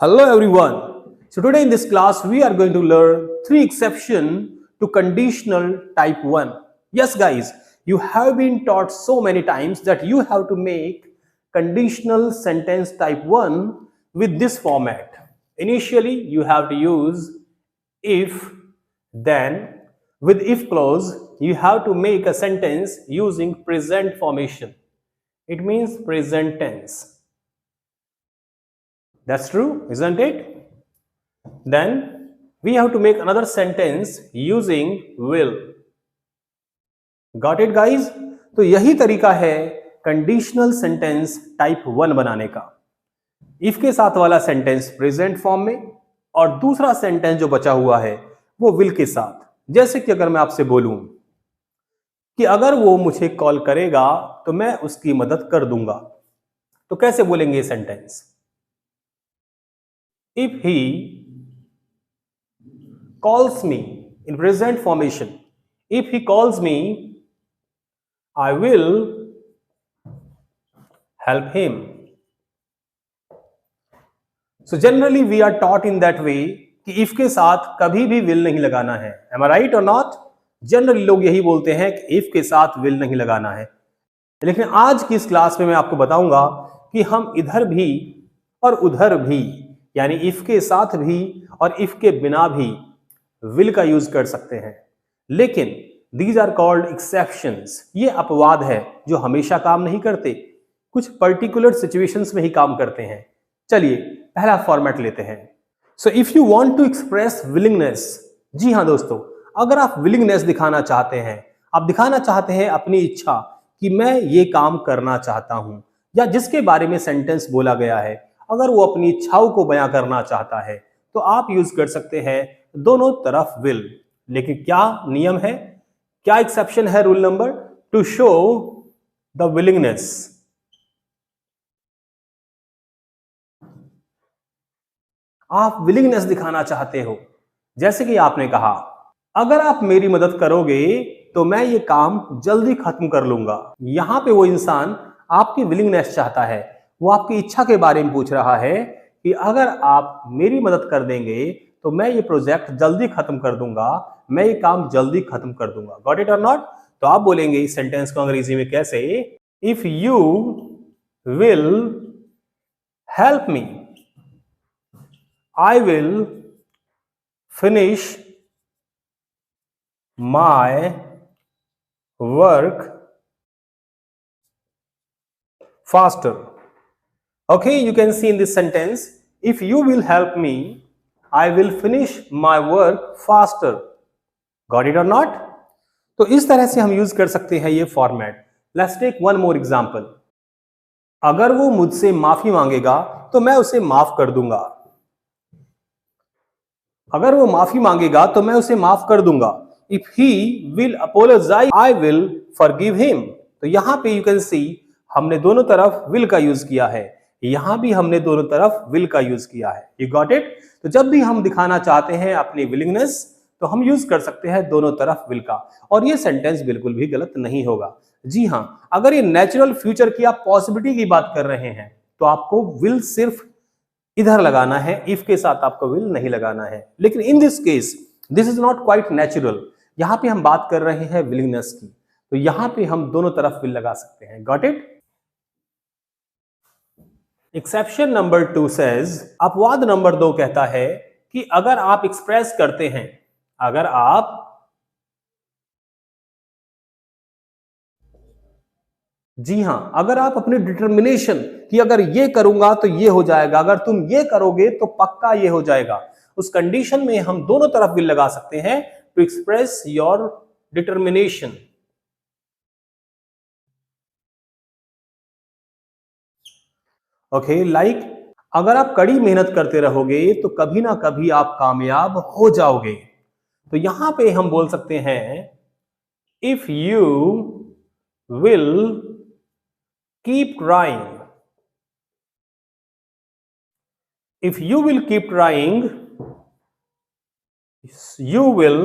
Hello everyone. So today in this class we are going to learn three exception to conditional type 1. Yes guys, you have been taught so many times that you have to make conditional sentence type 1 with this format. Initially you have to use if, then. With if clause you have to make a sentence using present formation. It means present tense. That's true, isn't it? Then we have to make another sentence using will. Got it guys? तो यही तरीका है conditional sentence type 1 बनाने का. If के साथ वाला sentence present form में और दूसरा सेंटेंस जो बचा हुआ है वो विल के साथ. जैसे कि अगर मैं आपसे बोलूं कि अगर वो मुझे कॉल करेगा तो मैं उसकी मदद कर दूंगा, तो कैसे बोलेंगे ये sentence? If he calls me in present formation. If he calls me, I will help him. So generally we are taught in that way कि if के साथ कभी भी will नहीं लगाना है. Am I right or not? Generally लोग यही बोलते हैं कि if के साथ will नहीं लगाना है. लेकिन आज की इस क्लास में मैं आपको बताऊंगा कि हम इधर भी और उधर भी, यानी if के साथ भी और if के बिना भी विल का यूज कर सकते हैं. लेकिन दीज आर कॉल्ड एक्सेप्शंस. ये अपवाद है जो हमेशा काम नहीं करते, कुछ पर्टिकुलर सिचुएशंस में ही काम करते हैं. चलिए पहला फॉर्मेट लेते हैं. So if you want to express willingness, जी हां दोस्तों, अगर आप विलिंगनेस दिखाना चाहते हैं, आप दिखाना चाहते हैं अपनी इच्छा कि मैं ये काम करना चाहता हूं, या जिसके बारे में सेंटेंस बोला गया है अगर वो अपनी इच्छाओं को बयां करना चाहता है, तो आप यूज कर सकते हैं दोनों तरफ विल. लेकिन क्या नियम है, क्या एक्सेप्शन है? Rule number two show the willingness. आप विलिंगनेस दिखाना चाहते हो, जैसे कि आपने कहा अगर आप मेरी मदद करोगे तो मैं ये काम जल्दी खत्म कर लूंगा. यहां पे वो इंसान आपकी विलिंगनेस चाहता है, वो आपकी इच्छा के बारे में पूछ रहा है कि अगर आप मेरी मदद कर देंगे तो मैं ये प्रोजेक्ट जल्दी खत्म कर दूंगा, मैं ये काम जल्दी खत्म कर दूंगा. गॉट इट और नॉट? तो आप बोलेंगे इस सेंटेंस को अंग्रेजी में कैसे? If you will help me, I will finish my work faster. Okay, you can see in this sentence, if you will help me, I will finish my work faster. Got it or not? तो इस तरह से हम use कर सकते हैं ये format. Let's take one more example. अगर वो मुझसे माफी मांगेगा तो मैं उसे माफ कर दूंगा. अगर वो माफी मांगेगा तो मैं उसे माफ कर दूंगा. If he will apologize, I will forgive him. तो यहां पे you can see हमने दोनों तरफ will का यूज किया है, यहां भी हमने दोनों तरफ will का यूज किया है. You got it? तो जब भी हम दिखाना चाहते हैं अपनी विलिंगनेस तो हम यूज कर सकते हैं दोनों तरफ will का, और ये सेंटेंस बिल्कुल भी गलत नहीं होगा. जी हां, अगर ये नेचुरल फ्यूचर की आप पॉसिबिलिटी की बात कर रहे हैं तो आपको will सिर्फ इधर लगाना है, if के साथ आपको will नहीं लगाना है. लेकिन in this case this is not quite natural. यहां पे हम बात कर रहे हैं विलिंगनेस की, तो यहां पे हम दोनों तरफ will लगा सकते हैं. Got it? Exception number 2 says, अपवाद नंबर 2 कहता है कि अगर आप एक्सप्रेस करते हैं, अगर आप जी हां, अगर आप अपनी डिटर्मिनेशन कि अगर ये करूंगा तो ये हो जाएगा, अगर तुम ये करोगे तो पक्का ये हो जाएगा, उस कंडीशन में हम दोनों तरफ will लगा सकते हैं to express your determination. Okay, like अगर आप कड़ी मेहनत करते रहोगे तो कभी ना कभी आप कामयाब हो जाओगे. तो यहां पे हम बोल सकते हैं if you will keep trying. If you will keep trying, you will